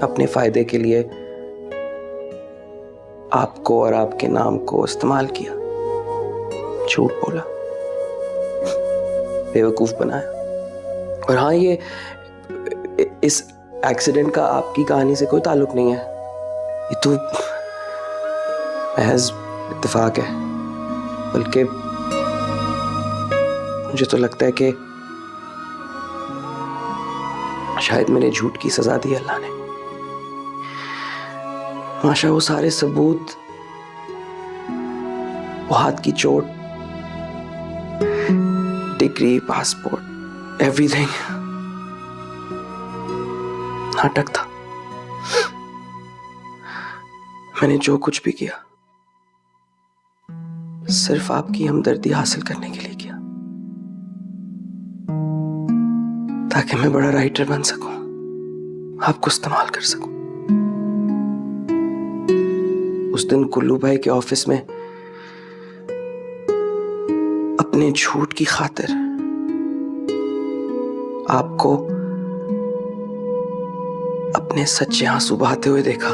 अपने फायदे के लिए आपको और आपके नाम को इस्तेमाल किया, झूठ बोला, बेवकूफ बनाया। और हाँ, ये इस एक्सीडेंट का आपकी कहानी से कोई ताल्लुक नहीं है, ये तो महज इत्तेफाक है। बल्कि मुझे तो लगता है कि शायद मैंने झूठ की सजा दी अल्लाह ने। माशा वो सारे सबूत, वो हाथ की चोट, डिग्री, पासपोर्ट, एवरीथिंग नाटक था। मैंने जो कुछ भी किया सिर्फ आपकी हमदर्दी हासिल करने के लिए किया, ताकि मैं बड़ा राइटर बन सकूं, आपको इस्तेमाल कर सकूं। उस दिन कुल्लू भाई के ऑफिस में अपने झूठ की खातिर आपको अपने सच्चे आंसू बहाते हुए देखा।